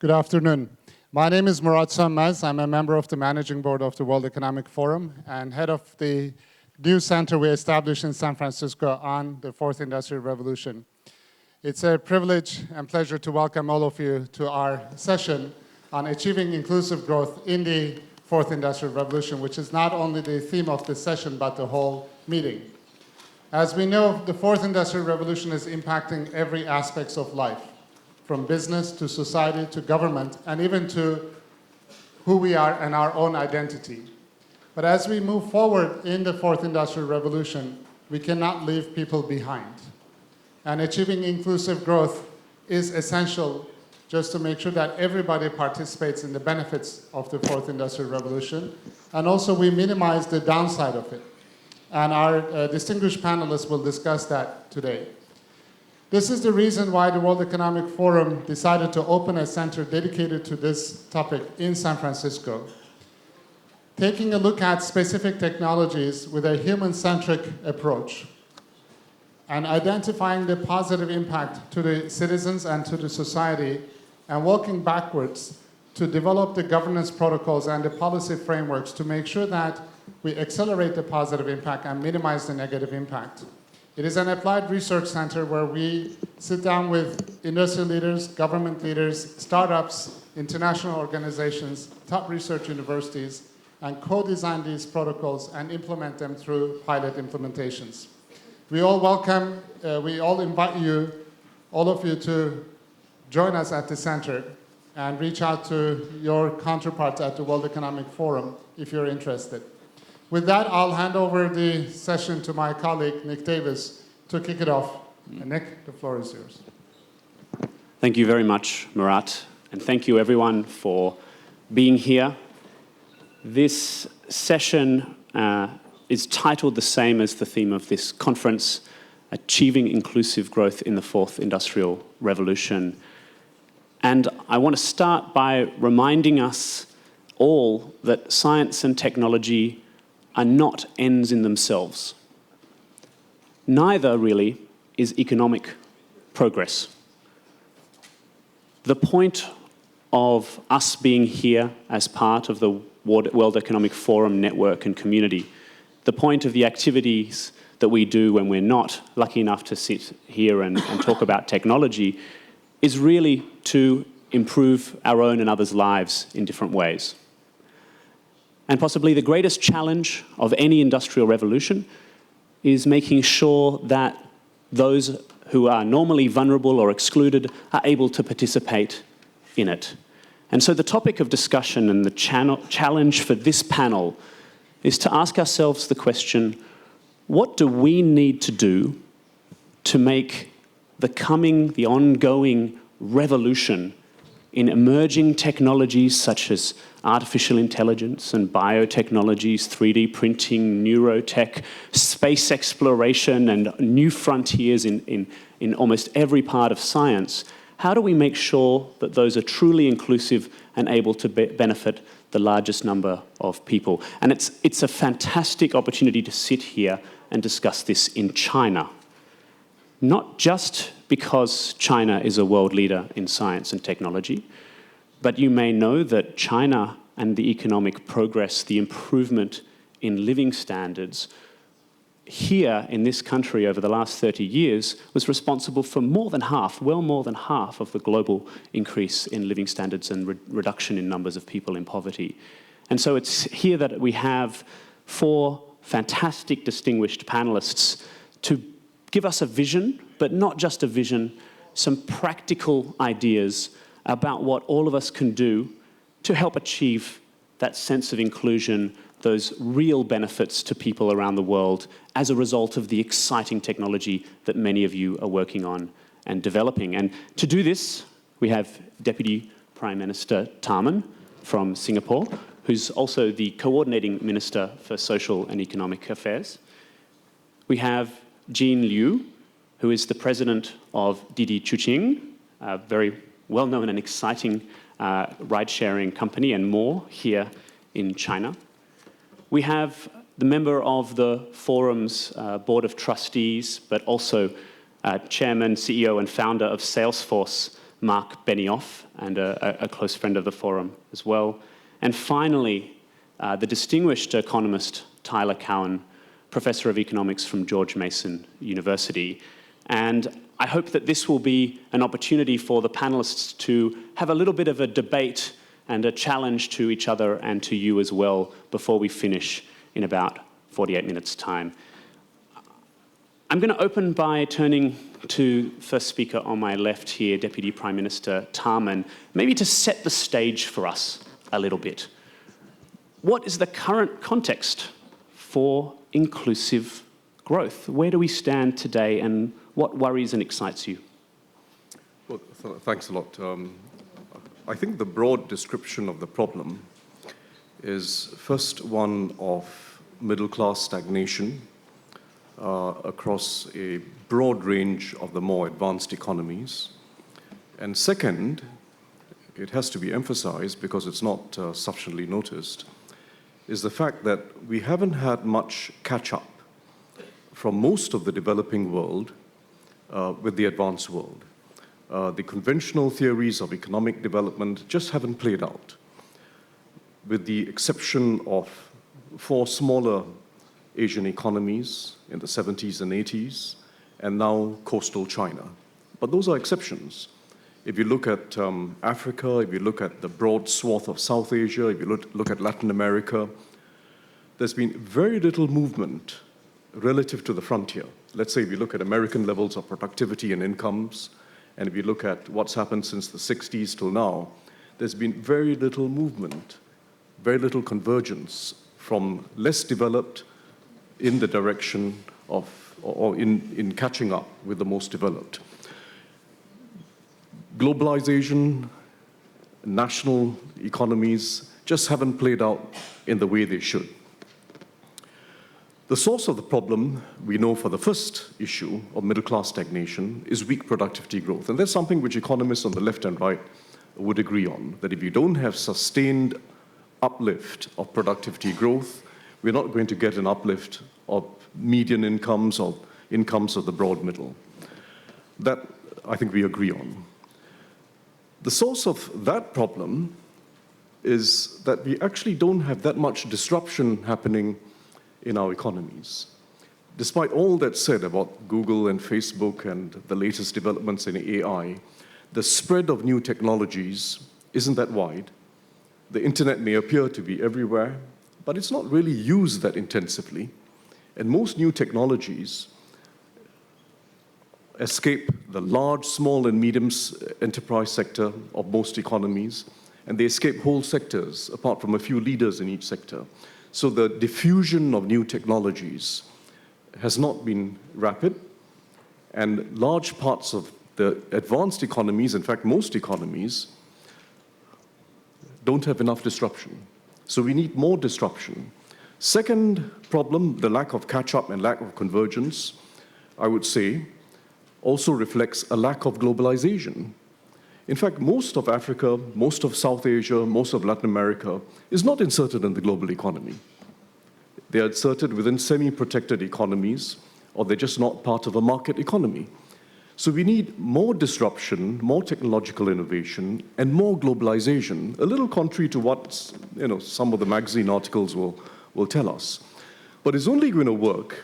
Good afternoon. My name is Marc. I'm a member of the Managing Board of the World Economic Forum and head of the new center we established in San Francisco on the Fourth Industrial Revolution. It's a privilege and pleasure to welcome all of you to our session on achieving inclusive growth in the Fourth Industrial Revolution, which is not only the theme of this session, but the whole meeting. As we know, the Fourth Industrial Revolution is impacting every aspect of life, from business to society to government, and even to who we are and our own identity. But as we move forward in the Fourth Industrial Revolution, we cannot leave people behind. And achieving inclusive growth is essential just to make sure that everybody participates in the benefits of the Fourth Industrial Revolution. And also we minimize the downside of it. And our distinguished panelists will discuss that today. This is the reason why the World Economic Forum decided to open a center dedicated to this topic in San Francisco. Taking a look at specific technologies with a human-centric approach and identifying the positive impact to the citizens and to the society, and working backwards to develop the governance protocols and the policy frameworks to make sure that we accelerate the positive impact and minimize the negative impact. It is an applied research center where we sit down with industry leaders, government leaders, startups, international organizations, top research universities, and co-design these protocols and implement them through pilot implementations. We all welcome, we all invite you, all of you, to join us at the center and reach out to your counterparts at the World Economic Forum if you're interested. With that, I'll hand over the session to my colleague, Nick Davis, to kick it off. And Nick, the floor is yours. Thank you very much, Murat, and thank you everyone for being here. This session is titled the same as the theme of this conference, Achieving Inclusive Growth in the Fourth Industrial Revolution. And I want to start by reminding us all that science and technology are not ends in themselves. Neither, really, is economic progress. The point of us being here as part of the World Economic Forum network and community, the point of the activities that we do when we're not lucky enough to sit here and talk about technology, is really to improve our own and others' lives in different ways. And possibly the greatest challenge of any industrial revolution is making sure that those who are normally vulnerable or excluded are able to participate in it. And so the topic of discussion and the challenge for this panel is to ask ourselves the question, what do we need to do to make the ongoing revolution in emerging technologies such as artificial intelligence and biotechnologies, 3D printing, neurotech, space exploration, and new frontiers in almost every part of science, how do we make sure that those are truly inclusive and able to benefit the largest number of people? And it's a fantastic opportunity to sit here and discuss this in China. Not just because China is a world leader in science and technology, but you may know that China and the economic progress, the improvement in living standards here in this country over the last 30 years was responsible for more than half, well more than half of the global increase in living standards and reduction in numbers of people in poverty. And so it's here that we have four fantastic distinguished panelists to give us a vision, but not just a vision, some practical ideas about what all of us can do to help achieve that sense of inclusion, those real benefits to people around the world as a result of the exciting technology that many of you are working on and developing. And to do this, we have Deputy Prime Minister Tharman from Singapore, who's also the Coordinating Minister for Social and Economic Affairs. We have Jean Liu, who is the president of Didi Chuxing, a very well-known and exciting ride-sharing company, and more here in China. We have the member of the forum's board of trustees, but also chairman, CEO, and founder of Salesforce, Marc Benioff, and a close friend of the forum as well. And finally, the distinguished economist Tyler Cowen, Professor of Economics from George Mason University. And I hope that this will be an opportunity for the panelists to have a little bit of a debate and a challenge to each other and to you as well before we finish in about 48 minutes' time. I'm going to open by turning to first speaker on my left here, Deputy Prime Minister Tharman, maybe to set the stage for us a little bit. What is the current context for inclusive growth? Where do we stand today, and what worries and excites you? Well, thanks a lot. I think the broad description of the problem is first one of middle-class stagnation across a broad range of the more advanced economies. And second, it has to be emphasized because it's not sufficiently noticed, is the fact that we haven't had much catch-up from most of the developing world with the advanced world. The conventional theories of economic development just haven't played out, with the exception of 4 smaller Asian economies in the 70s and 80s, and now coastal China. But those are exceptions. If you look at Africa, if you look at the broad swath of South Asia, if you look at Latin America, there's been very little movement relative to the frontier. Let's say if you look at American levels of productivity and incomes, and if you look at what's happened since the 60s till now, there's been very little movement, very little convergence from less developed in the direction of, or in catching up with the most developed. Globalization, national economies just haven't played out in the way they should. The source of the problem, we know for the first issue of middle-class stagnation, is weak productivity growth. And that's something which economists on the left and right would agree on, that if you don't have sustained uplift of productivity growth, we're not going to get an uplift of median incomes or incomes of the broad middle. That, I think we agree on. The source of that problem is that we actually don't have that much disruption happening in our economies. Despite all that's said about Google and Facebook and the latest developments in AI, the spread of new technologies isn't that wide. The internet may appear to be everywhere, but it's not really used that intensively. And most new technologies escape the large, small, and medium enterprise sector of most economies, and they escape whole sectors, apart from a few leaders in each sector. So the diffusion of new technologies has not been rapid, and large parts of the advanced economies, in fact, most economies, don't have enough disruption. So we need more disruption. Second problem, the lack of catch-up and lack of convergence, I would say, also reflects a lack of globalization. In fact, most of Africa, most of South Asia, most of Latin America is not inserted in the global economy. They are inserted within semi-protected economies, or they're just not part of a market economy. So we need more disruption, more technological innovation, and more globalization, a little contrary to what some of the magazine articles will tell us. But it's only going to work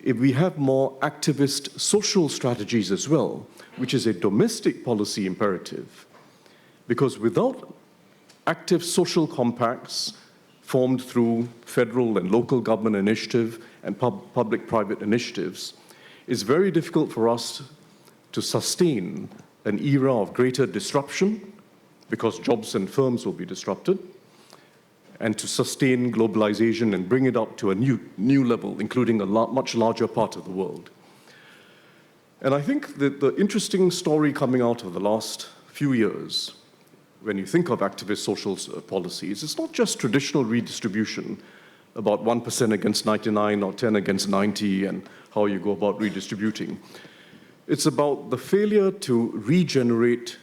if we have more activist social strategies as well, which is a domestic policy imperative. Because without active social compacts formed through federal and local government initiative and public-private initiatives, it's very difficult for us to sustain an era of greater disruption, because jobs and firms will be disrupted, and to sustain globalization and bring it up to a new level, including a much larger part of the world. And I think that the interesting story coming out of the last few years, when you think of activist social policies, it's not just traditional redistribution, about 1% against 99 or 10 against 90, and how you go about redistributing. It's about the failure to regenerate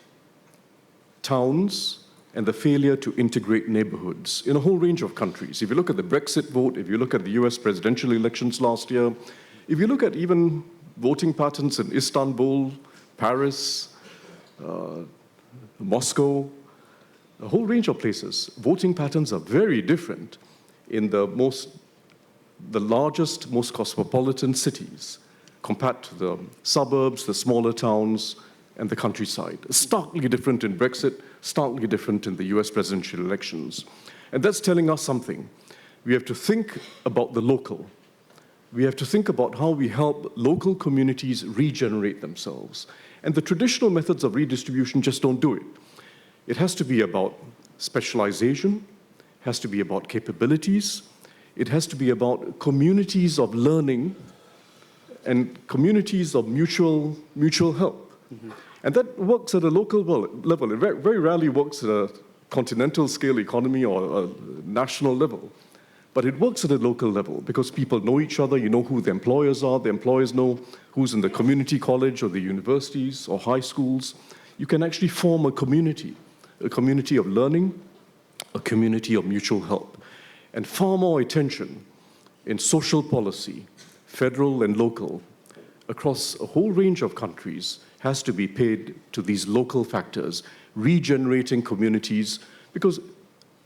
towns and the failure to integrate neighborhoods in a whole range of countries. If you look at the Brexit vote, if you look at the US presidential elections last year, if you look at even voting patterns in Istanbul, Paris, Moscow, a whole range of places. Voting patterns are very different in the largest, most cosmopolitan cities compared to the suburbs, the smaller towns, and the countryside. Starkly different in Brexit, starkly different in the US presidential elections. And that's telling us something. We have to think about the local. We have to think about how we help local communities regenerate themselves. And the traditional methods of redistribution just don't do it. It has to be about specialization, has to be about capabilities, it has to be about communities of learning and communities of mutual help. Mm-hmm. And that works at a local level. It very rarely works at a continental scale economy or a national level. But it works at a local level because people know each other, you know who the employers are, the employers know who's in the community college or the universities or high schools. You can actually form a community of learning, a community of mutual help. And far more attention in social policy, federal and local, across a whole range of countries has to be paid to these local factors, regenerating communities, because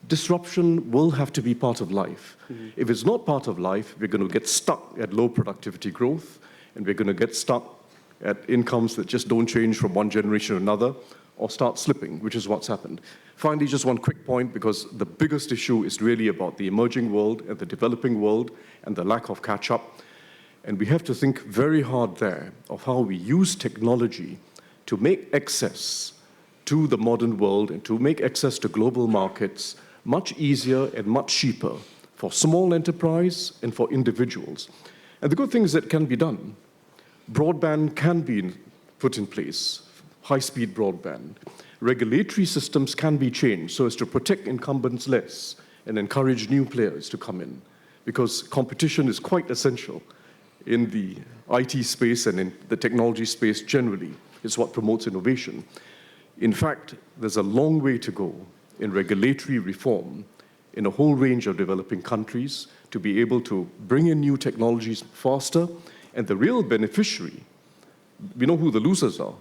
disruption will have to be part of life. Mm-hmm. If it's not part of life, we're going to get stuck at low productivity growth, and we're going to get stuck at incomes that just don't change from one generation to another, or start slipping, which is what's happened. Finally, just one quick point, because the biggest issue is really about the emerging world and the developing world and the lack of catch-up. And we have to think very hard there of how we use technology to make access to the modern world and to make access to global markets much easier and much cheaper for small enterprise and for individuals. And the good thing is that it can be done. Broadband can be put in place, high-speed broadband. Regulatory systems can be changed so as to protect incumbents less and encourage new players to come in, because competition is quite essential in the IT space and in the technology space generally. It's what promotes innovation. In fact, there's a long way to go in regulatory reform in a whole range of developing countries to be able to bring in new technologies faster, and the real beneficiary, we know who the losers are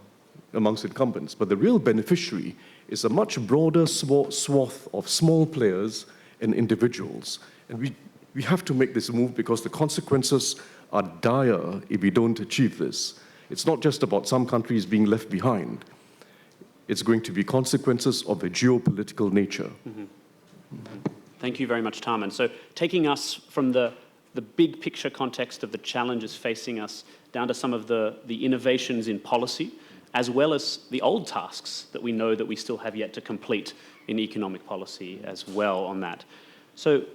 amongst incumbents, but the real beneficiary is a much broader swath of small players and individuals. And we have to make this move because the consequences are dire if we don't achieve this. It's not just about some countries being left behind. It's going to be consequences of a geopolitical nature. Mm-hmm. Mm-hmm. Thank you very much, Tharman. So taking us from the big picture context of the challenges facing us down to some of the innovations in policy, as well as the old tasks that we know that we still have yet to complete in economic policy as well on that. So,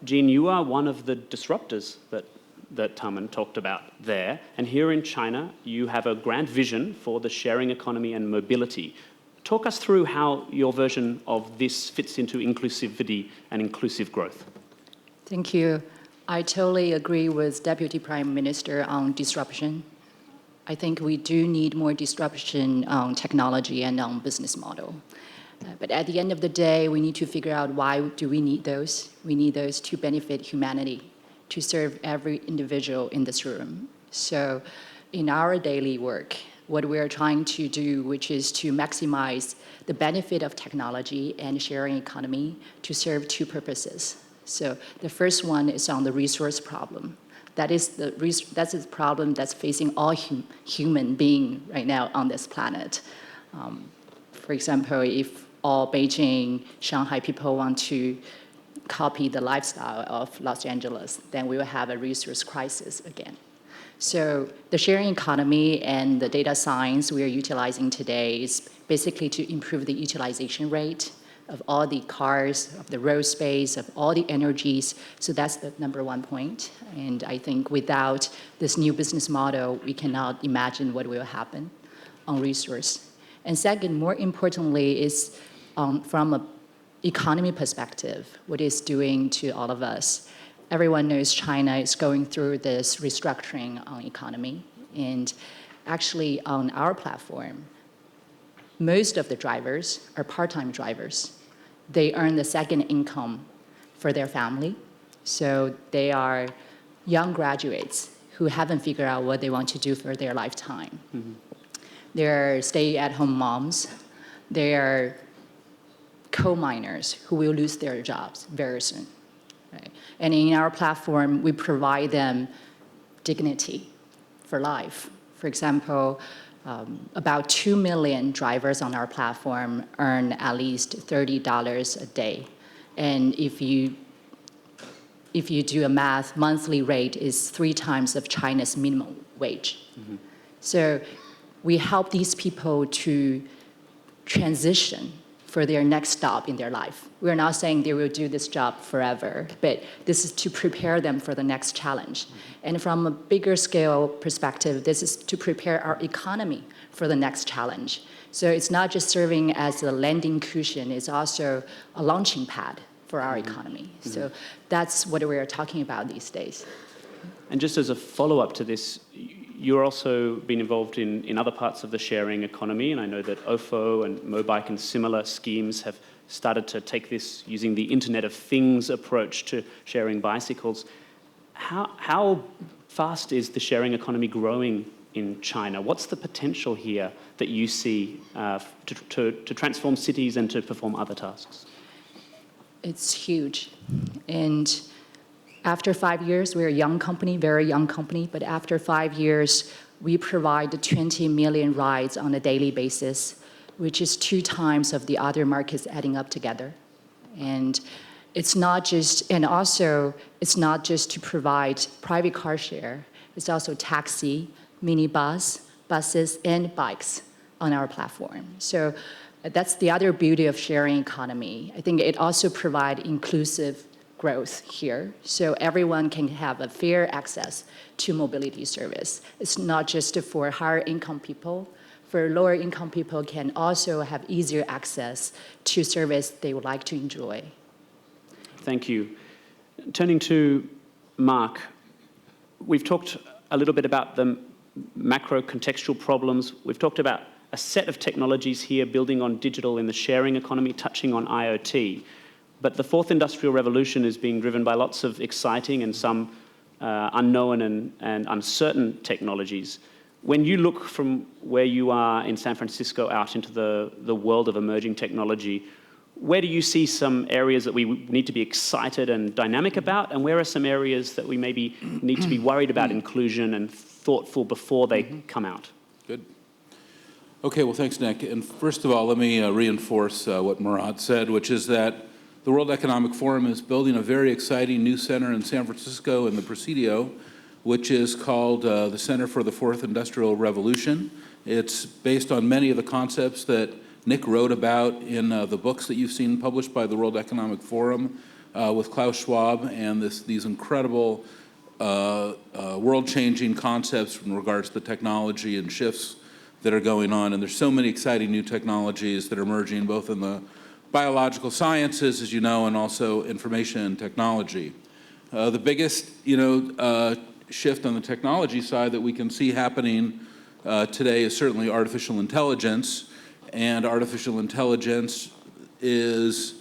Jean, you are one of the disruptors that Tharman talked about there. And here in China, you have a grand vision for the sharing economy and mobility. Talk us through how your version of this fits into inclusivity and inclusive growth. Thank you. I totally agree with Deputy Prime Minister on disruption. I think we do need more disruption on technology and on business model. But at the end of the day, we need to figure out why do we need those. We need those to benefit humanity, to serve every individual in this room. So in our daily work, what we're trying to do, which is to maximize the benefit of technology and sharing economy to serve two purposes. So the first one is on the resource problem. That's the problem that's facing all human beings right now on this planet. For example, if all Beijing, Shanghai people want to copy the lifestyle of Los Angeles, then we will have a resource crisis again. So the sharing economy and the data science we are utilizing today is basically to improve the utilization rate of all the cars, of the road space, of all the energies. So that's the number one point. And I think without this new business model, we cannot imagine what will happen on resource. And second, more importantly, is from an economy perspective, what it's doing to all of us. Everyone knows China is going through this restructuring on economy. And actually on our platform, most of the drivers are part-time drivers. They earn the second income for their family. So they are young graduates who haven't figured out what they want to do for their lifetime. Mm-hmm. They're stay-at-home moms. They are coal miners who will lose their jobs very soon. Right? And in our platform, we provide them dignity for life. For example, about 2 million drivers on our platform earn at least $30 a day. And if you do a math, monthly rate is 3 times of China's minimum wage. Mm-hmm. So we help these people to transition for their next stop in their life. We're not saying they will do this job forever, but this is to prepare them for the next challenge. And from a bigger scale perspective, this is to prepare our economy for the next challenge. So it's not just serving as a landing cushion, it's also a launching pad for our economy. So that's what we're talking about these days. And just as a follow-up to this, you're also been involved in other parts of the sharing economy, and I know that OFO and Mobike and similar schemes have started to take this using the Internet of Things approach to sharing bicycles. How fast is the sharing economy growing in China? What's the potential here that you see to transform cities and to perform other tasks? It's huge. And after 5 years, we're a young company, very young company, but after 5 years, we provide 20 million rides on a daily basis, which is 2 times of the other markets adding up together. And it's not just to provide private car share, it's also taxi, minibus, buses, and bikes on our platform. So that's the other beauty of sharing economy. I think it also provides inclusive growth here, so everyone can have a fair access to mobility service. It's not just for higher income people. For lower income people can also have easier access to service they would like to enjoy. Thank you. Turning to Marc, we've talked a little bit about the macro contextual problems. We've talked about a set of technologies here building on digital in the sharing economy, touching on IoT. But the fourth industrial revolution is being driven by lots of exciting and some unknown and uncertain technologies. When you look from where you are in San Francisco out into the world of emerging technology, where do you see some areas that we need to be excited and dynamic about, and where are some areas that we maybe need to be worried about inclusion and thoughtful before they come out? Good. Okay, well, thanks, Nick. And first of all, let me reinforce what Marc said, which is that the World Economic Forum is building a very exciting new center in San Francisco in the Presidio, which is called the Center for the Fourth Industrial Revolution. It's based on many of the concepts that Nick wrote about in the books that you've seen published by the World Economic Forum with Klaus Schwab, and these incredible world-changing concepts in regards to technology and shifts that are going on. And there's so many exciting new technologies that are emerging both in the biological sciences, as you know, and also information technology. The biggest, shift on the technology side that we can see happening today is certainly artificial intelligence. And artificial intelligence is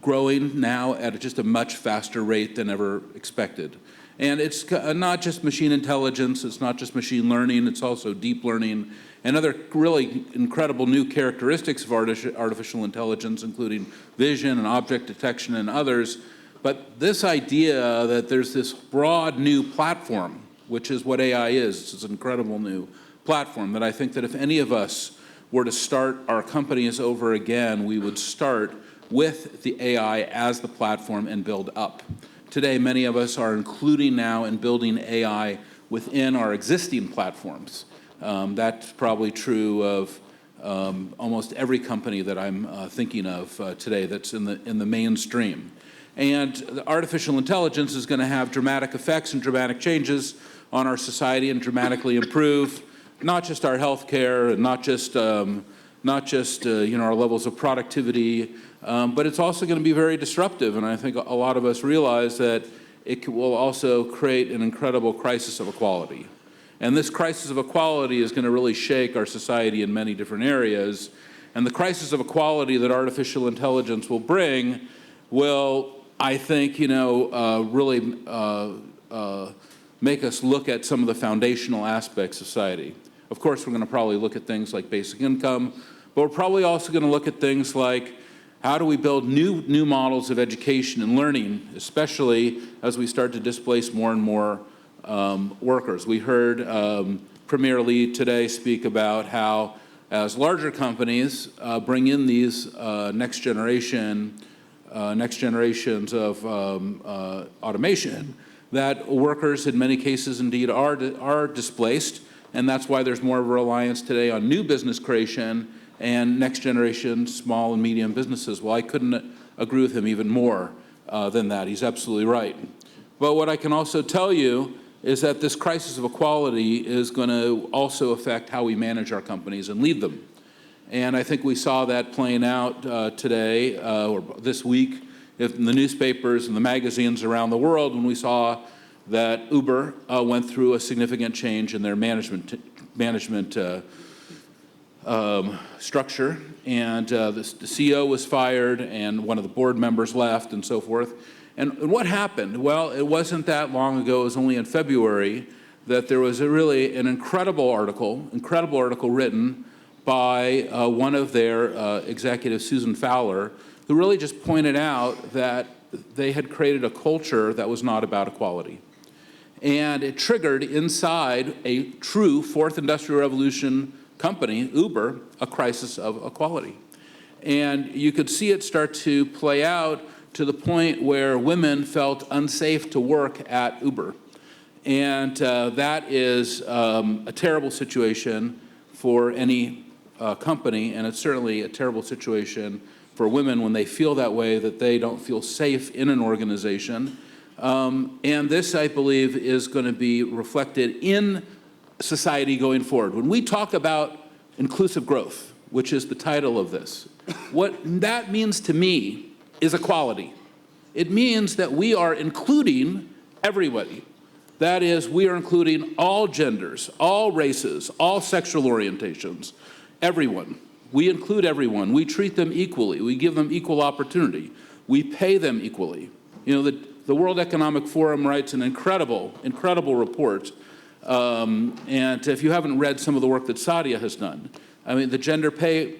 growing now at just a much faster rate than ever expected. And it's not just machine intelligence, it's not just machine learning, it's also deep learning and other really incredible new characteristics of artificial intelligence, including vision and object detection and others. But this idea that there's this broad new platform, which is what AI is, it's an incredible new platform that I think that if any of us were to start our companies over again, we would start with the AI as the platform and build up. Today, many of us are including now and building AI within our existing platforms. That's probably true of almost every company that I'm thinking of today that's in the mainstream. And the artificial intelligence is going to have dramatic effects and dramatic changes on our society and dramatically improve not just our healthcare and not just our levels of productivity, but it's also going to be very disruptive. And I think a lot of us realize that it will also create an incredible crisis of equality. And this crisis of equality is going to really shake our society in many different areas. And the crisis of equality that artificial intelligence will bring will, I think, really make us look at some of the foundational aspects of society. Of course, we're going to probably look at things like basic income, but we're probably also going to look at things like how do we build new models of education and learning, especially as we start to displace more and more workers. We heard Premier Lee today speak about how as larger companies bring in these next generations of automation, that workers in many cases indeed are displaced, and that's why there's more of a reliance today on new business creation and next generation small and medium businesses. Well, I couldn't agree with him even more than that. He's absolutely right. But what I can also tell you is that this crisis of equality is going to also affect how we manage our companies and lead them. And I think we saw that playing out today or this week in the newspapers and the magazines around the world when we saw that Uber went through a significant change in their management structure, and the CEO was fired, and one of the board members left, and so forth. And what happened? Well, it wasn't that long ago, it was only in February, that there was really an incredible article written by one of their executives, Susan Fowler, who really just pointed out that they had created a culture that was not about equality. And it triggered inside a true fourth industrial revolution company, Uber, a crisis of equality. And you could see it start to play out to the point where women felt unsafe to work at Uber. And that is a terrible situation for any company, and it's certainly a terrible situation for women when they feel that way, that they don't feel safe in an organization. And this, I believe, is going to be reflected in society going forward. When we talk about inclusive growth, which is the title of this, what that means to me is equality. It means that we are including everybody. That is, we are including all genders, all races, all sexual orientations, everyone. We include everyone. We treat them equally. We give them equal opportunity. We pay them equally. You know, the World Economic Forum writes an incredible report. And if you haven't read some of the work that Sadia has done, I mean, the gender pay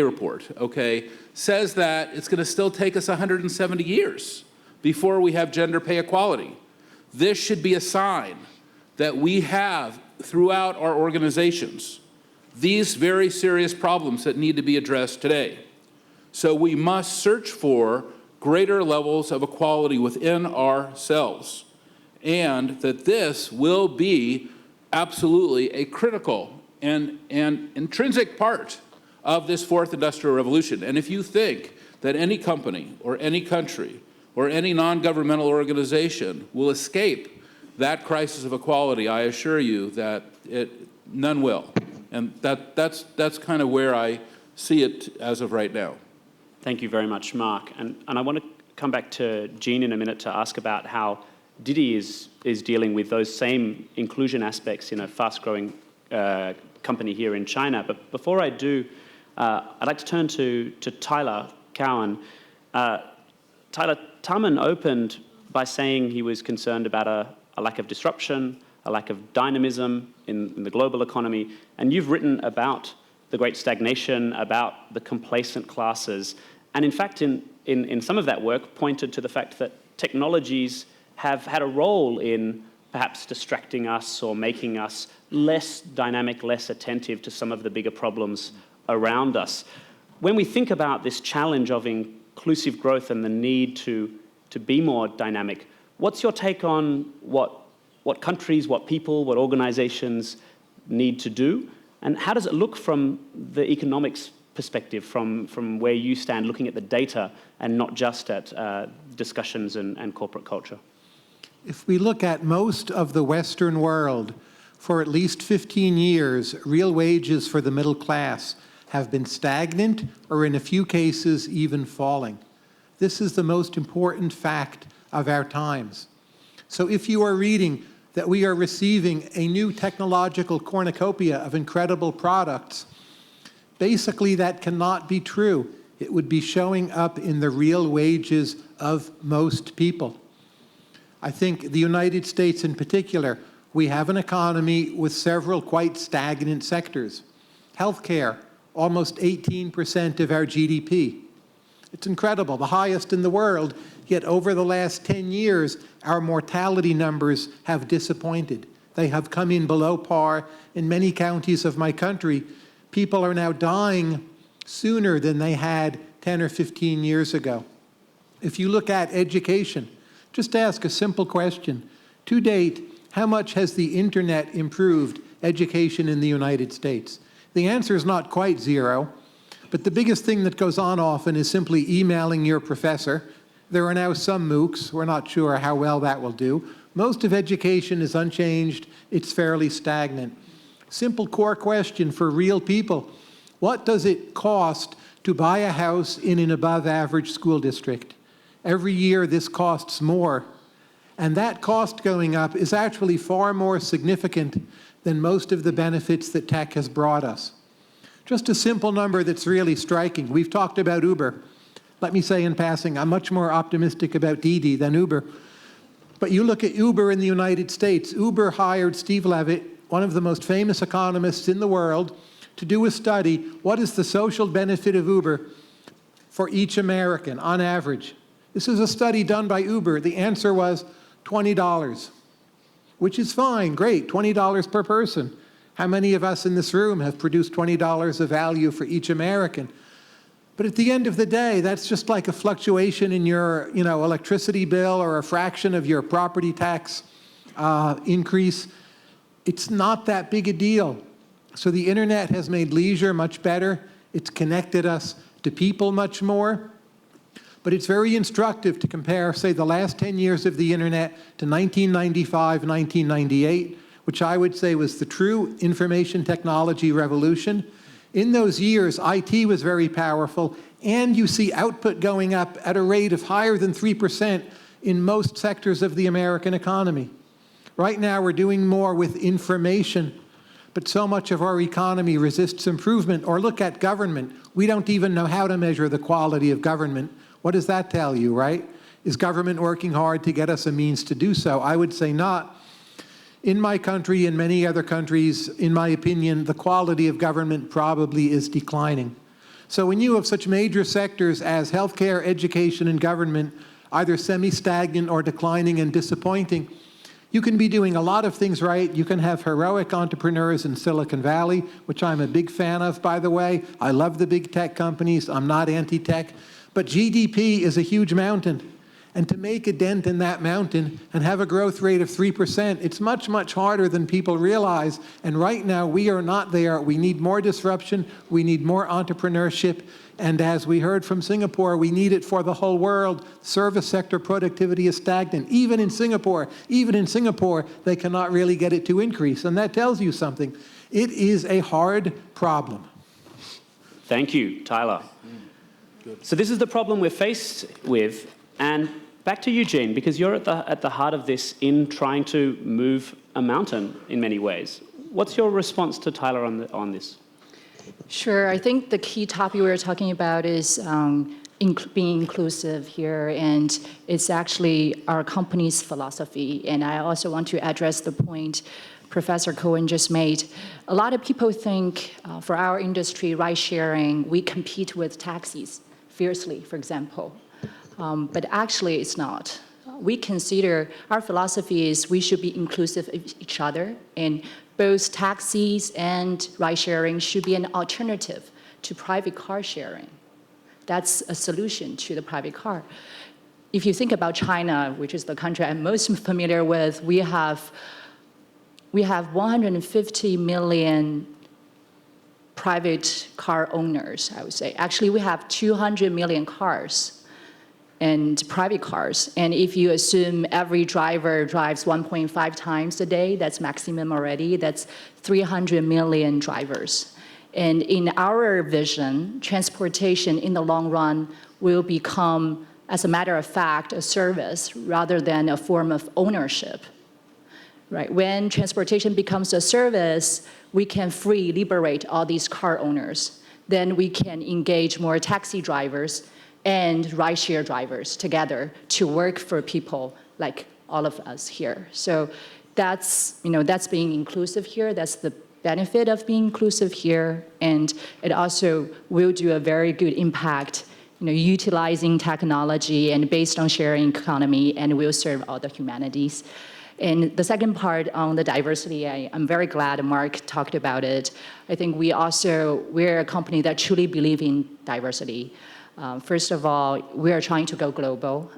report, okay, says that it's going to still take us 170 years before we have gender pay equality. This should be a sign that we have throughout our organizations these very serious problems that need to be addressed today. So we must search for greater levels of equality within ourselves, and that this will be absolutely a critical and intrinsic part of this fourth industrial revolution. And if you think that any company or any country or any non-governmental organization will escape that crisis of equality, I assure you that none will. And that's kind of where I see it as of right now. Thank you very much, Marc. And I want to come back to Jean in a minute to ask about how Didi is dealing with those same inclusion aspects in a fast-growing company here in China. But before I do, I'd like to turn to Tyler Cowen. Tyler, Tharman opened by saying he was concerned about a lack of disruption, a lack of dynamism in the global economy. And you've written about the great stagnation, about the complacent classes. And in fact, in some of that work, pointed to the fact that technologies have had a role in perhaps distracting us or making us less dynamic, less attentive to some of the bigger problems around us. When we think about this challenge of inclusive growth and the need to be more dynamic, what's your take on what countries, what people, what organizations need to do? And how does it look from the economics perspective, from where you stand, looking at the data and not just at discussions and corporate culture? If we look at most of the Western world, for at least 15 years, real wages for the middle class have been stagnant or in a few cases even falling. This is the most important fact of our times. So if you are reading that we are receiving a new technological cornucopia of incredible products, basically that cannot be true. It would be showing up in the real wages of most people. I think the United States in particular we have an economy with several quite stagnant sectors. Healthcare, almost 18% of our GDP. It's incredible, the highest in the world, yet over the last 10 years, our mortality numbers have disappointed. They have come in below par. In many counties of my country, people are now dying sooner than they had 10 or 15 years ago. If you look at education, just ask a simple question. To date, how much has the internet improved education in the United States? The answer is not quite zero, but the biggest thing that goes on often is simply emailing your professor. There are now some MOOCs. We're not sure how well that will do. Most of education is unchanged. It's fairly stagnant. Simple core question for real people. What does it cost to buy a house in an above-average school district? Every year, this costs more. And that cost going up is actually far more significant than most of the benefits that tech has brought us. Just a simple number that's really striking. We've talked about Uber. Let me say in passing, I'm much more optimistic about Didi than Uber. But you look at Uber in the United States. Uber hired Steve Levitt, one of the most famous economists in the world, to do a study. What is the social benefit of Uber for each American on average? This is a study done by Uber. The answer was $20, which is fine, great, $20 per person. How many of us in this room have produced $20 of value for each American? But at the end of the day, that's just like a fluctuation in your electricity bill or a fraction of your property tax increase. It's not that big a deal. So the internet has made leisure much better. It's connected us to people much more. But it's very instructive to compare, say, the last 10 years of the internet to 1995, 1998, which I would say was the true information technology revolution. In those years, IT was very powerful, and you see output going up at a rate of higher than 3% in most sectors of the American economy. Right now, we're doing more with information, but so much of our economy resists improvement. Or look at government. We don't even know how to measure the quality of government. What does that tell you, right? Is government working hard to get us a means to do so? I would say not. In my country and many other countries, in my opinion, the quality of government probably is declining. So when you have such major sectors as healthcare, education, and government, either semi-stagnant or declining and disappointing, you can be doing a lot of things right. You can have heroic entrepreneurs in Silicon Valley, which I'm a big fan of, by the way. I love the big tech companies. I'm not anti-tech. But GDP is a huge mountain. And to make a dent in that mountain and have a growth rate of 3%, it's much, much harder than people realize. And right now, we are not there. We need more disruption. We need more entrepreneurship. And as we heard from Singapore, we need it for the whole world. Service sector productivity is stagnant. Even in Singapore, they cannot really get it to increase. And that tells you something. It is a hard problem. Thank you, Tyler. So this is the problem we're faced with. And back to you, Jean, because you're at the heart of this in trying to move a mountain in many ways. What's your response to Tyler on this? Sure. I think the key topic we were talking about is being inclusive here, and it's actually our company's philosophy. And I also want to address the point Professor Cowen just made. A lot of people think for our industry, ride-sharing, we compete with taxis fiercely, for example. But actually, it's not. We consider our philosophy is we should be inclusive of each other, and both taxis and ride-sharing should be an alternative to private car sharing. That's a solution to the private car. If you think about China, which is the country I'm most familiar with, we have 150 million private car owners, I would say. Actually, we have 200 million cars and private cars. And if you assume every driver drives 1.5 times a day, that's maximum already, that's 300 million drivers. And in our vision, transportation in the long run will become, as a matter of fact, a service rather than a form of ownership. Right? When transportation becomes a service, we can liberate all these car owners. Then we can engage more taxi drivers and rideshare drivers together to work for people like all of us here. So that's, that's being inclusive here. That's the benefit of being inclusive here. And it also will do a very good impact, utilizing technology and based on sharing economy, and will serve all the humanities. And the second part on the diversity, I'm very glad Marc talked about it. I think we're a company that truly believes in diversity. First of all, we are trying to go global.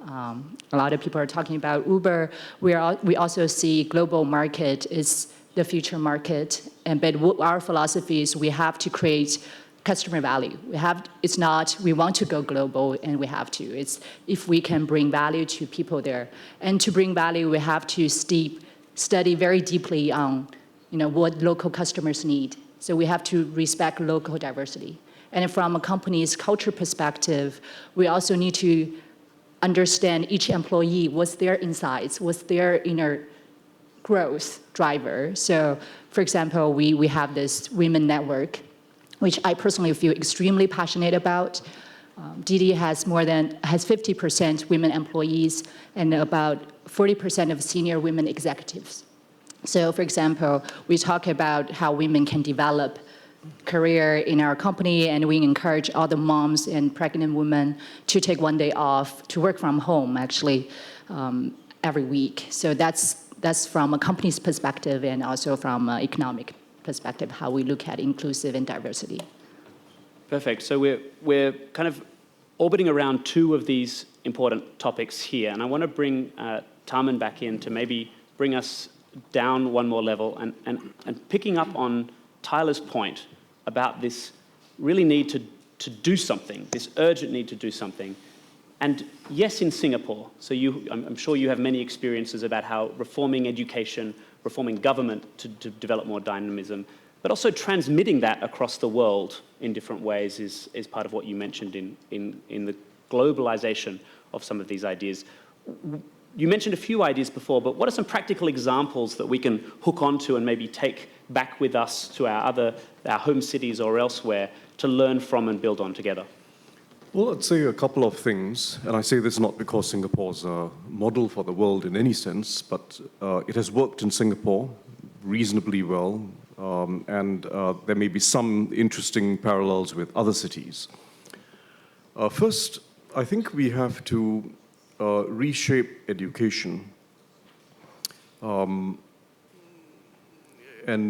A lot of people are talking about Uber. We also see global market is the future market. But our philosophy is we have to create customer value. It's not, we want to go global and we have to. It's if we can bring value to people there. And to bring value, we have to study very deeply on what local customers need. So we have to respect local diversity. And from a company's culture perspective, we also need to understand each employee, what's their insights, what's their inner growth driver. So for example, we have this women network, which I personally feel extremely passionate about. Didi has 50% women employees and about 40% of senior women executives. So for example, we talk about how women can develop career in our company, and we encourage all the moms and pregnant women to take one day off to work from home, actually, every week. So that's from a company's perspective and also from an economic perspective, how we look at inclusive and diversity. Perfect. So we're kind of orbiting around two of these important topics here, and I want to bring Tharman back in to maybe bring us down one more level and picking up on Tyler's point about this really need to do something, this urgent need to do something. And yes, in Singapore, so I'm sure you have many experiences about how reforming education, reforming government to develop more dynamism, but also transmitting that across the world in different ways is part of what you mentioned in the globalization of some of these ideas. You mentioned a few ideas before, but what are some practical examples that we can hook onto and maybe take back with us to our home cities or elsewhere to learn from and build on together? Well, I'd say a couple of things, and I say this not because Singapore's a model for the world in any sense, but it has worked in Singapore reasonably well, and there may be some interesting parallels with other cities. First, I think we have to reshape education and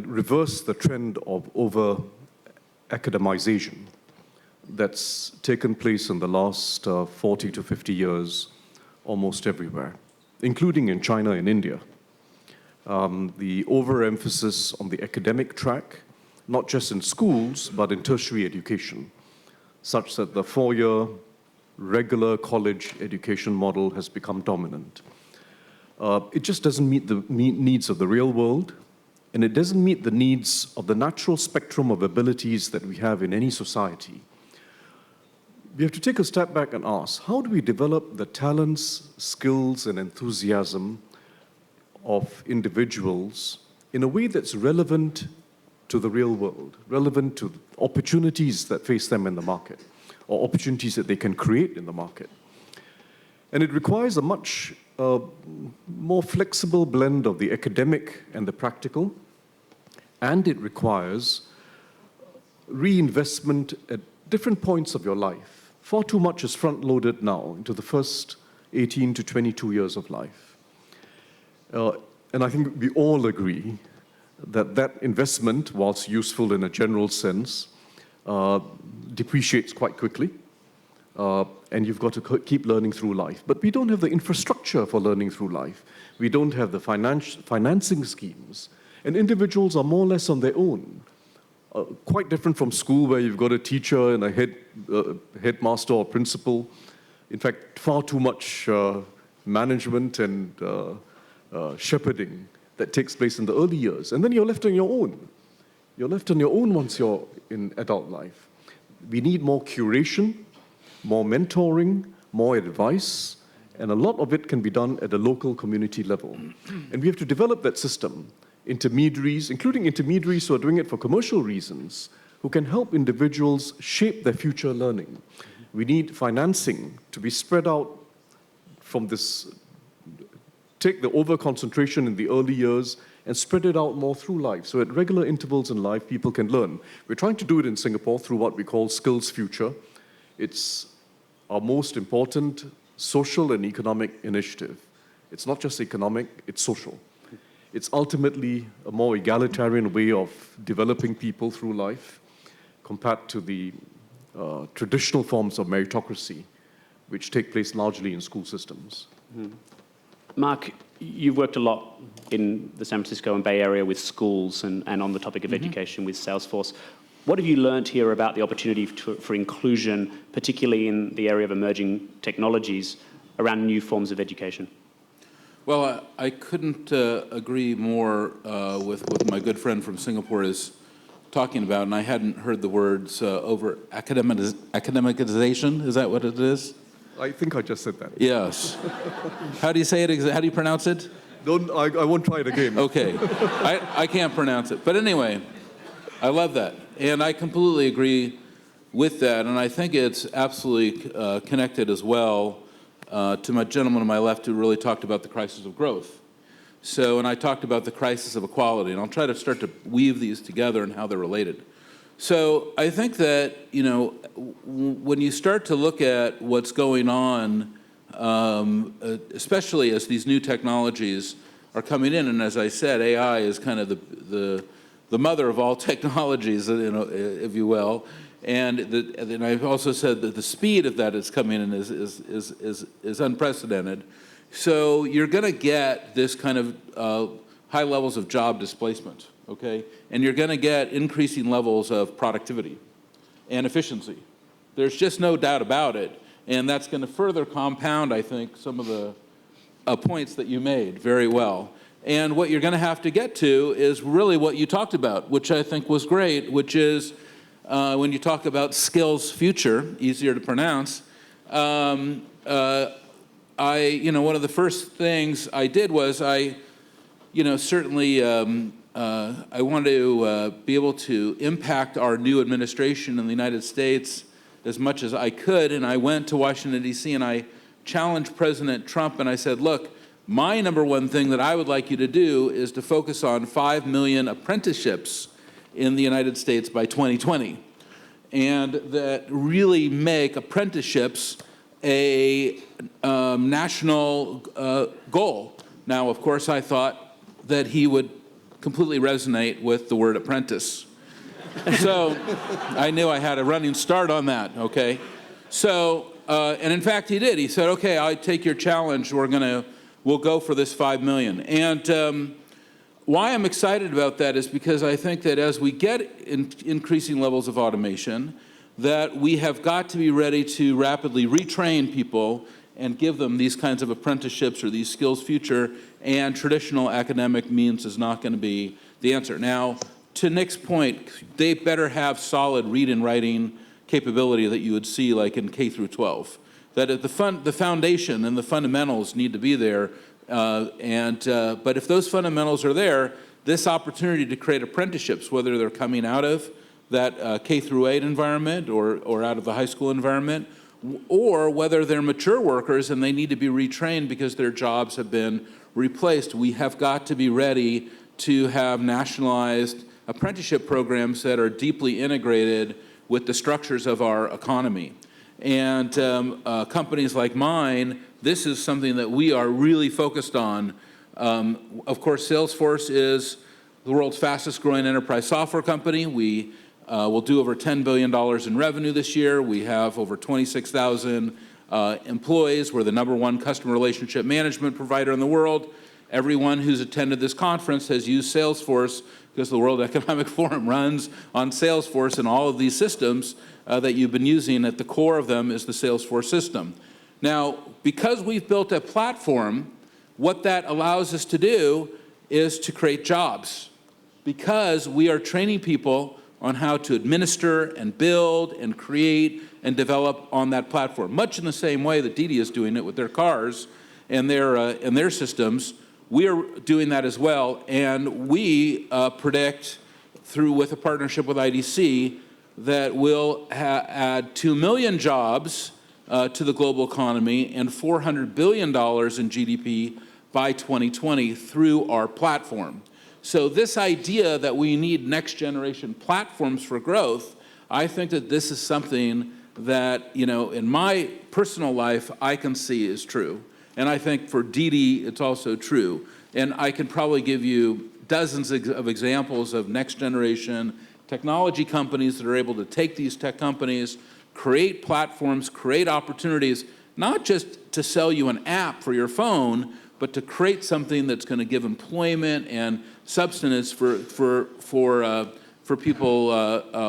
reverse the trend of over-academization that's taken place in the last 40 to 50 years almost everywhere, including in China and India. The overemphasis on the academic track, not just in schools, but in tertiary education, such that the four-year regular college education model has become dominant. It just doesn't meet the needs of the real world, and it doesn't meet the needs of the natural spectrum of abilities that we have in any society. We have to take a step back and ask, how do we develop the talents, skills, and enthusiasm of individuals in a way that's relevant to the real world, relevant to opportunities that face them in the market, or opportunities that they can create in the market? And it requires a much more flexible blend of the academic and the practical, and it requires reinvestment at different points of your life. Far too much is front-loaded now into the first 18 to 22 years of life. And I think we all agree that that investment, whilst useful in a general sense, depreciates quite quickly, and you've got to keep learning through life. But we don't have the infrastructure for learning through life. We don't have the financing schemes, and individuals are more or less on their own. Quite different from school, where you've got a teacher and a headmaster or principal. In fact, far too much management and shepherding that takes place in the early years. And then you're left on your own. You're left on your own once you're in adult life. We need more curation, more mentoring, more advice, and a lot of it can be done at a local community level. And we have to develop that system. Intermediaries, including intermediaries who are doing it for commercial reasons, who can help individuals shape their future learning. We need financing to be spread out from this take the over-concentration in the early years and spread it out more through life. So at regular intervals in life, people can learn. We're trying to do it in Singapore through what we call Skills Future. It's our most important social and economic initiative. It's not just economic, it's social. It's ultimately a more egalitarian way of developing people through life compared to the traditional forms of meritocracy, which take place largely in school systems. Marc, you've worked a lot in the San Francisco and Bay Area with schools and on the topic of education with Salesforce. What have you learned here about the opportunity for inclusion, particularly in the area of emerging technologies, around new forms of education? Well, I couldn't agree more with what my good friend from Singapore is talking about, and I hadn't heard the words over academicization. Is that what it is? I think I just said that. Yes. How do you say it? How do you pronounce it? I won't try it again. Okay. I can't pronounce it. But anyway, I love that. And I completely agree with that. And I think it's absolutely connected as well to my gentleman on my left who really talked about the crisis of growth. So, and I talked about the crisis of equality. And I'll try to start to weave these together and how they're related. So I think that, you know, when you start to look at what's going on, especially as these new technologies are coming in, and as I said, AI is kind of the mother of all technologies, you know, if you will, and I've also said that the speed of that is coming in is unprecedented. So you're going to get this kind of high levels of job displacement. Okay, and you're going to get increasing levels of productivity and efficiency. There's just no doubt about it, and that's going to further compound, I think, some of the points that you made very well. And what you're going to have to get to is really what you talked about, which I think was great, which is when you talk about skills future, easier to pronounce. One of the first things I did was certainly. I wanted to be able to impact our new administration in the United States as much as I could, and I went to Washington, D.C., and I challenged President Trump, and I said, look, my number one thing that I would like you to do is to focus on 5 million apprenticeships in the United States by 2020, and that really make apprenticeships a national goal. Now, of course, I thought that he would completely resonate with the word apprentice. So I knew I had a running start on that, okay? So, and in fact he did. He said, okay, I take your challenge, we'll go for this 5 million. And why I'm excited about that is because I think that as we get increasing levels of automation, that we have got to be ready to rapidly retrain people and give them these kinds of apprenticeships or these skills future, and traditional academic means is not going to be the answer. Now, to Nick's point, they better have solid read and writing capability that you would see like in K through 12. That the foundation and the fundamentals need to be there, but if those fundamentals are there, this opportunity to create apprenticeships, whether they're coming out of that K through 8 environment or out of the high school environment, or whether they're mature workers and they need to be retrained because their jobs have been replaced. We have got to be ready to have nationalized apprenticeship programs that are deeply integrated with the structures of our economy. And companies like mine, this is something that we are really focused on. Of course, Salesforce is the world's fastest growing enterprise software company. We will do over $10 billion in revenue this year. We have over 26,000 employees. We're the #1 customer relationship management provider in the world. Everyone who's attended this conference has used Salesforce because the World Economic Forum runs on Salesforce, and all of these systems that you've been using, at the core of them is the Salesforce system. Now, because we've built a platform, what that allows us to do is to create jobs, because we are training people on how to administer and build and create and develop on that platform, much in the same way that Didi is doing it with their cars and their systems. We are doing that as well, and we predict, with a partnership with IDC, that we'll add 2 million jobs to the global economy and $400 billion in GDP by 2020 through our platform. So this idea that we need next generation platforms for growth, I think that this is something that, in my personal life, I can see is true. And I think for Didi, it's also true. And I can probably give you dozens of examples of next generation technology companies that are able to take these tech companies, create platforms, create opportunities, not just to sell you an app for your phone, but to create something that's going to give employment and substance for people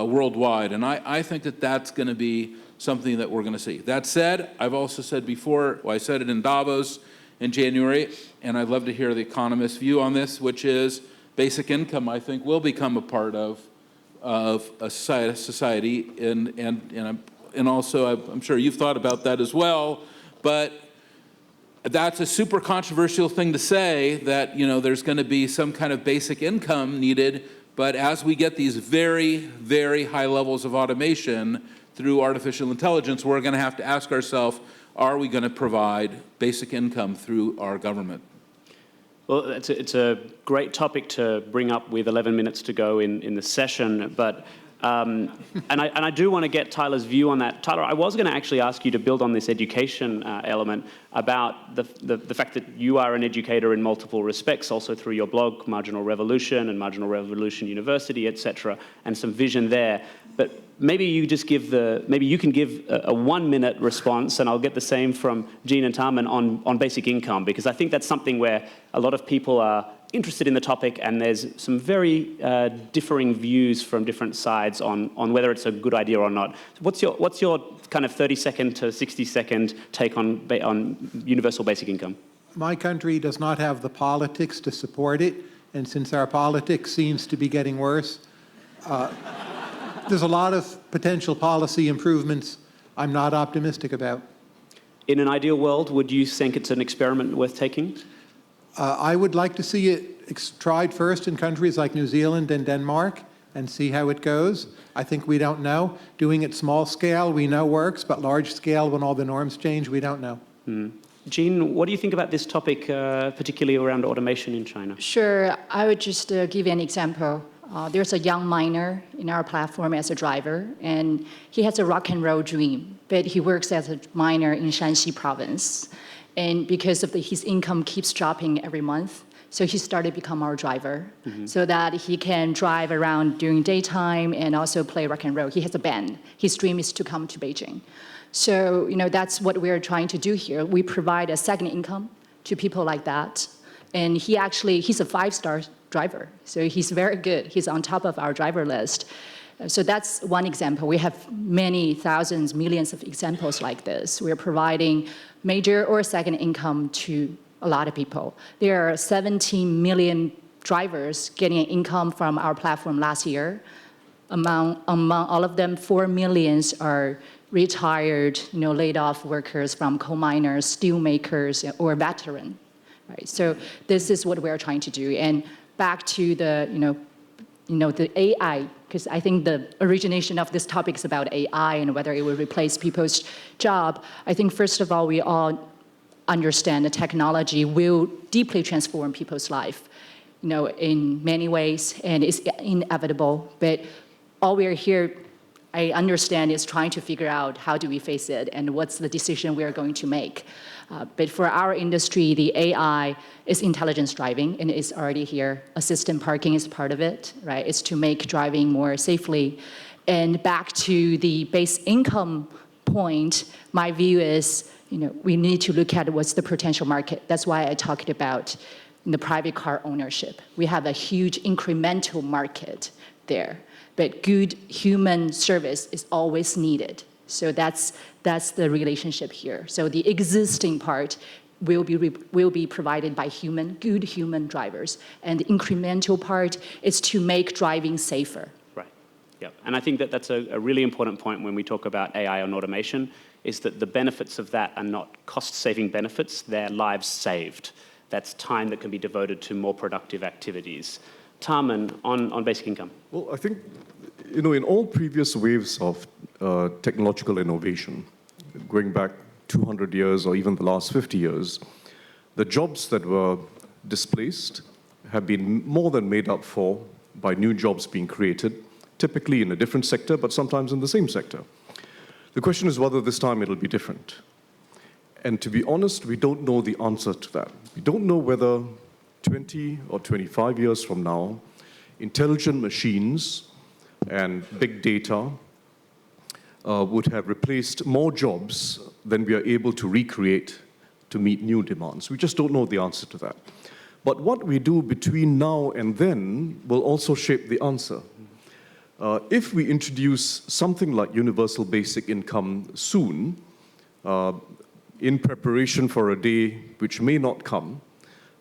worldwide. And I think that that's going to be something that we're going to see. That said, I've also said before, I said it in Davos in January, and I'd love to hear the economist's view on this, which is basic income, I think, will become a part of a society, and also I'm sure you've thought about that as well, but that's a super controversial thing to say, that there's going to be some kind of basic income needed, but as we get these very, very high levels of automation through artificial intelligence, we're going to have to ask ourselves, are we going to provide basic income through our government? Well, it's a great topic to bring up with 11 minutes to go in the session, but and I do want to get Tyler's view on that. Tyler, I was going to actually ask you to build on this education element about the fact that you are an educator in multiple respects, also through your blog, Marginal Revolution and Marginal Revolution University, etc., and some vision there. But maybe you can give a 1-minute response, and I'll get the same from Jean and Tharman on basic income, because I think that's something where a lot of people are interested in the topic, and there's some very differing views from different sides on whether it's a good idea or not. What's your kind of 30-second to 60-second take on universal basic income? My country does not have the politics to support it, and since our politics seems to be getting worse, there's a lot of potential policy improvements I'm not optimistic about. In an ideal world, would you think it's an experiment worth taking? I would like to see it tried first in countries like New Zealand and Denmark and see how it goes. I think we don't know. Doing it small scale, we know works, but large scale, when all the norms change, we don't know. Jean, what do you think about this topic, particularly around automation in China? Sure. I would just give you an example. There's a young miner in our platform as a driver, and he has a rock and roll dream, but he works as a miner in Shanxi province. And because of his income keeps dropping every month, so he started to become our driver, so that he can drive around during daytime and also play rock and roll. He has a band. His dream is to come to Beijing. So, that's what we're trying to do here. We provide a second income to people like that. And he's a 5-star driver. So he's very good. He's on top of our driver list. So that's one example. We have many thousands, millions of examples like this. We're providing major or second income to a lot of people. There are 17 million drivers getting an income from our platform last year. Among all of them, 4 million are retired, laid off workers from coal miners, steel makers, or veteran. Right? So this is what we're trying to do. And back to the, the AI, because I think the origination of this topic is about AI and whether it will replace people's job. I think, first of all, we all understand that technology will deeply transform people's life, in many ways, and it's inevitable. But all we are here, I understand, is trying to figure out how do we face it and what's the decision we are going to make. But for our industry, the AI is intelligence driving, and it's already here. Assistant parking is part of it, right? It's to make driving more safely. And back to the base income point, my view is, we need to look at what's the potential market. That's why I talked about the private car ownership. We have a huge incremental market there, but good human service is always needed. So that's the relationship here. So the existing part will be provided by good human drivers, and the incremental part is to make driving safer. Right. Yeah. And I think that's a really important point when we talk about AI and automation, is that the benefits of that are not cost-saving benefits; they're lives saved. That's time that can be devoted to more productive activities. Tharman, on basic income. Well, I think, in all previous waves of technological innovation, going back 200 years or even the last 50 years, the jobs that were displaced have been more than made up for by new jobs being created, typically in a different sector, but sometimes in the same sector. The question is whether this time it'll be different. And to be honest, we don't know the answer to that. We don't know whether 20 or 25 years from now, intelligent machines and big data would have replaced more jobs than we are able to recreate to meet new demands. We just don't know the answer to that. But what we do between now and then will also shape the answer. If we introduce something like universal basic income soon, in preparation for a day which may not come,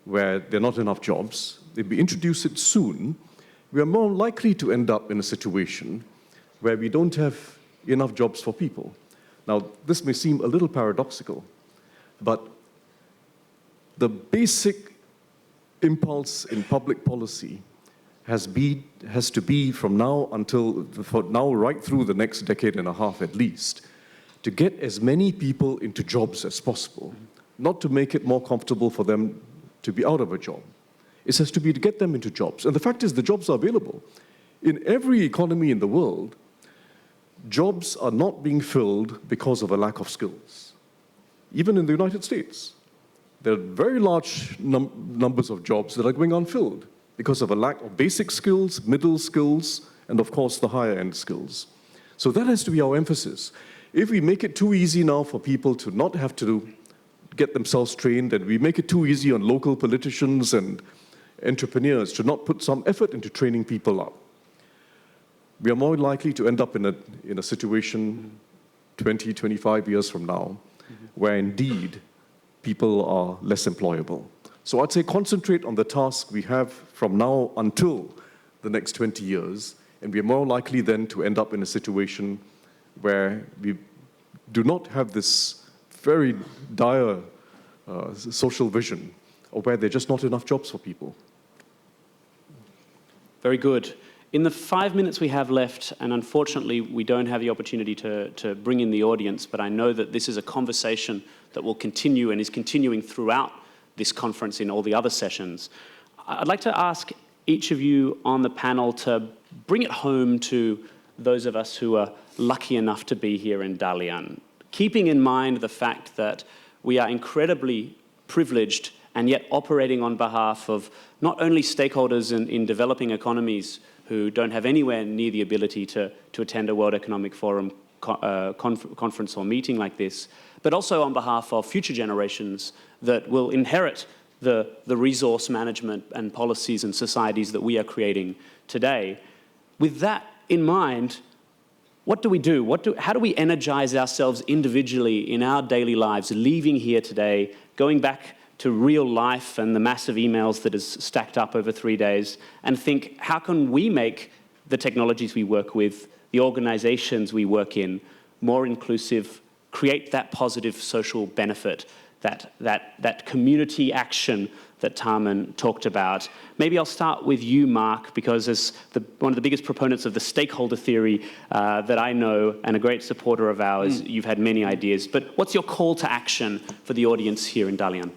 where there are not enough jobs, if we introduce it soon, we are more likely to end up in a situation where we don't have enough jobs for people. Now, this may seem a little paradoxical, but the basic impulse in public policy has to be from now right through the next decade and a half at least, to get as many people into jobs as possible, not to make it more comfortable for them to be out of a job. It has to be to get them into jobs. And the fact is the jobs are available. In every economy in the world, jobs are not being filled because of a lack of skills. Even in the United States, there are very large numbers of jobs that are going unfilled because of a lack of basic skills, middle skills, and of course the higher end skills. So that has to be our emphasis. If we make it too easy now for people to not have to get themselves trained, and we make it too easy on local politicians and entrepreneurs to not put some effort into training people up, we are more likely to end up in a situation 20, 25 years from now, where indeed people are less employable. So I'd say concentrate on the task we have from now until the next 20 years, and we are more likely then to end up in a situation where we do not have this very dire social vision, or where there are just not enough jobs for people. Very good. In the 5 minutes we have left, and unfortunately we don't have the opportunity to bring in the audience, but I know that this is a conversation that will continue and is continuing throughout this conference in all the other sessions. I'd like to ask each of you on the panel to bring it home to those of us who are lucky enough to be here in Dalian, keeping in mind the fact that we are incredibly privileged and yet operating on behalf of not only stakeholders in developing economies who don't have anywhere near the ability to attend a World Economic Forum conference or meeting like this, but also on behalf of future generations that will inherit the resource management and policies and societies that we are creating today. With that in mind, what do we do? How do we energize ourselves individually in our daily lives, leaving here today, going back to real life and the massive emails that is stacked up over 3 days, and think, how can we make the technologies we work with, the organizations we work in, more inclusive, create that positive social benefit, that community action that Tharman talked about. Maybe I'll start with you, Marc, because as one of the biggest proponents of the stakeholder theory that I know and a great supporter of ours, you've had many ideas. But what's your call to action for the audience here in Dalian?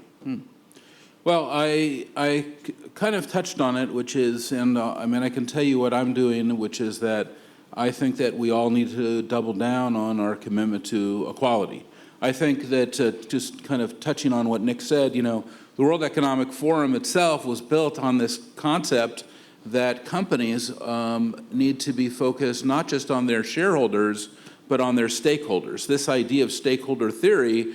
Well, I kind of touched on it, which is, and I mean, I can tell you what I'm doing, which is that I think that we all need to double down on our commitment to equality. I think that just kind of touching on what Nick said, you know, the World Economic Forum itself was built on this concept that companies need to be focused not just on their shareholders, but on their stakeholders. This idea of stakeholder theory,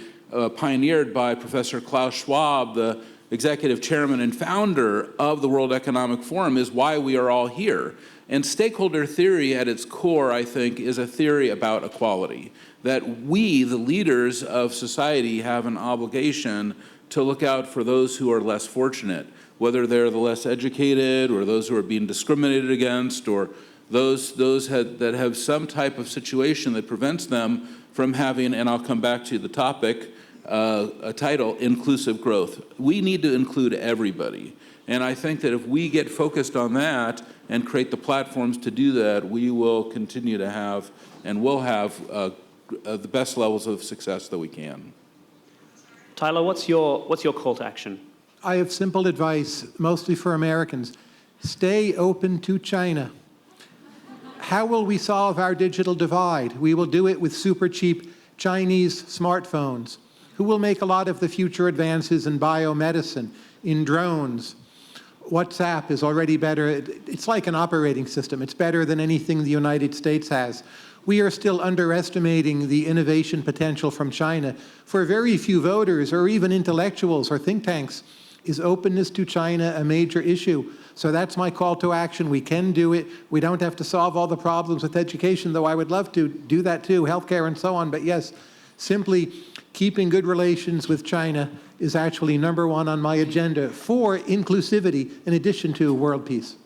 pioneered by Professor Klaus Schwab, the executive chairman and founder of the World Economic Forum, is why we are all here. And stakeholder theory at its core, I think, is a theory about equality. That we, the leaders of society, have an obligation to look out for those who are less fortunate, whether they're the less educated or those who are being discriminated against, or those that have some type of situation that prevents them from having, and I'll come back to the topic, a title, inclusive growth. We need to include everybody. And I think that if we get focused on that and create the platforms to do that, we will continue to have and will have the best levels of success that we can. Tyler, what's your call to action? I have simple advice, mostly for Americans. Stay open to China. How will we solve our digital divide? We will do it with super cheap Chinese smartphones. Who will make a lot of the future advances in biomedicine, in drones? WhatsApp is already better. It's like an operating system. It's better than anything the United States has. We are still underestimating the innovation potential from China. For very few voters or even intellectuals or think tanks, is openness to China a major issue? So that's my call to action. We can do it. We don't have to solve all the problems with education, though I would love to do that too, healthcare and so on. But yes, simply keeping good relations with China is actually #1 on my agenda for inclusivity in addition to world peace.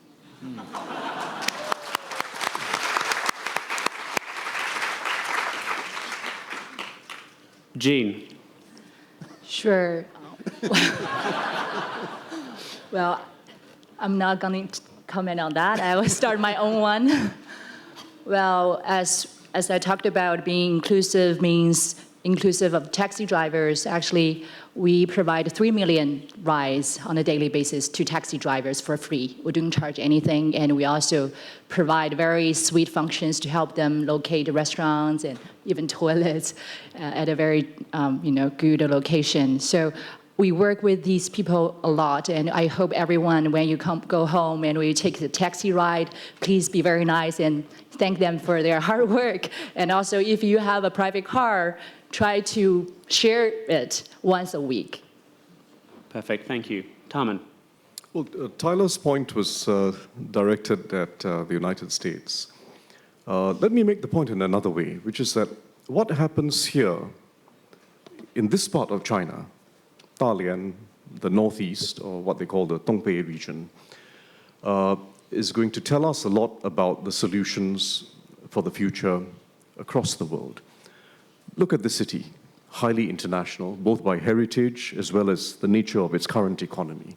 Jean. Sure. Well, I'm not going to comment on that. I will start my own one. Well, as I talked about, being inclusive means inclusive of taxi drivers. Actually, we provide 3 million rides on a daily basis to taxi drivers for free. We don't charge anything, and we also provide very sweet functions to help them locate go even toilets at a very good location. So we work with these people a lot, and I hope everyone, when you go home and we take the taxi ride, please be very nice and thank them for their hard work. And also, if you have a private car, try to share it once a week. Perfect, thank you. Tharman. Well, Tyler's point was directed at the United States. Let me make the point in another way, which is that what happens here in this part of China, Dalian, the northeast, or what they call the Dongbei region, is going to tell us a lot about the solutions for the future across the world. Look at the city, highly international, both by heritage as well as the nature of its current economy.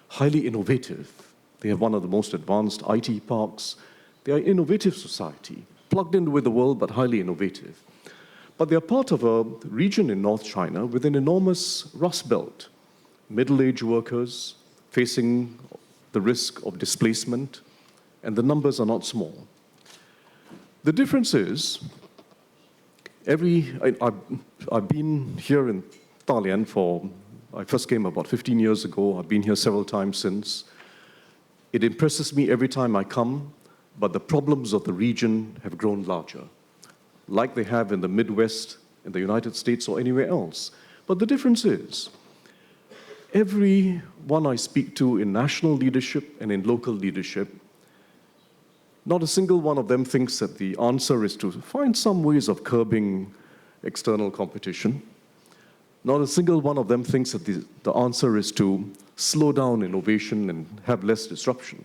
Highly innovative. They have one of the most advanced IT parks. They are an innovative society, plugged in with the world, but highly innovative. But they are part of a region in North China with an enormous rust belt. Middle-aged workers facing the risk of displacement, and the numbers are not small. The difference is, I've been here in Dalian I first came about 15 years ago. I've been here several times since. It impresses me every time I come, but the problems of the region have grown larger, like they have in the Midwest, in the United States, or anywhere else. But the difference is, everyone I speak to in national leadership and in local leadership, not a single one of them thinks that the answer is to find some ways of curbing external competition. Not a single one of them thinks that the answer is to slow down innovation and have less disruption.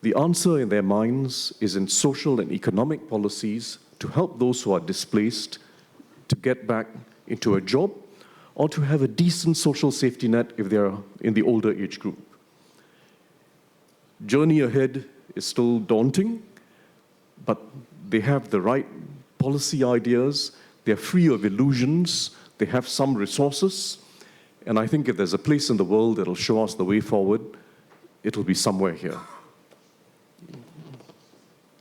The answer in their minds is in social and economic policies to help those who are displaced to get back into a job or to have a decent social safety net if they're in the older age group. Journey ahead is still daunting, but they have the right policy ideas, they're free of illusions, they have some resources, and I think if there's a place in the world that'll show us the way forward, it'll be somewhere here.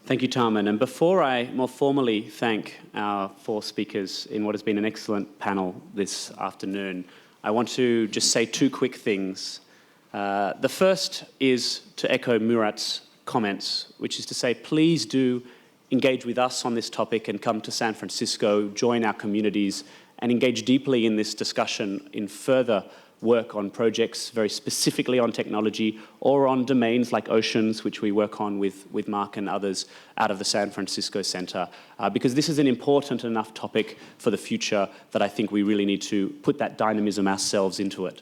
Thank you, Tharman. And before I more formally thank our 4 speakers in what has been an excellent panel this afternoon, I want to just say 2 quick things. The first is to echo Murat's comments, which is to say, please do engage with us on this topic and come to San Francisco, join our communities, and engage deeply in this discussion in further work on projects very specifically on technology or on domains like oceans, which we work on with Marc and others out of the San Francisco Center, because this is an important enough topic for the future that I think we really need to put that dynamism ourselves into it.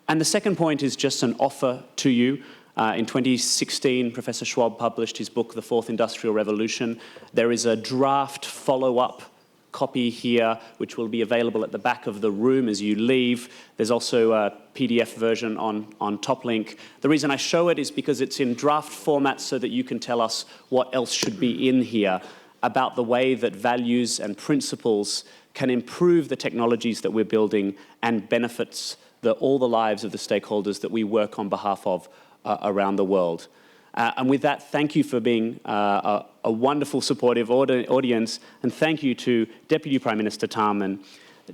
And the second point is just an offer to you. In 2016, Professor Schwab published his book, The Fourth Industrial Revolution. There is a draft follow-up copy here, which will be available at the back of the room as you leave. There's also a PDF version on TopLink. The reason I show it is because it's in draft format so that you can tell us what else should be in here about the way that values and principles can improve the technologies that we're building and benefits all the lives of the stakeholders that we work on behalf of around the world. And with that, thank you for being a wonderful, supportive audience, and thank you to Deputy Prime Minister Tharman,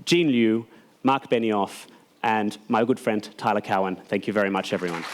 Jean Liu, Marc Benioff, and my good friend Tyler Cowen. Thank you very much, everyone.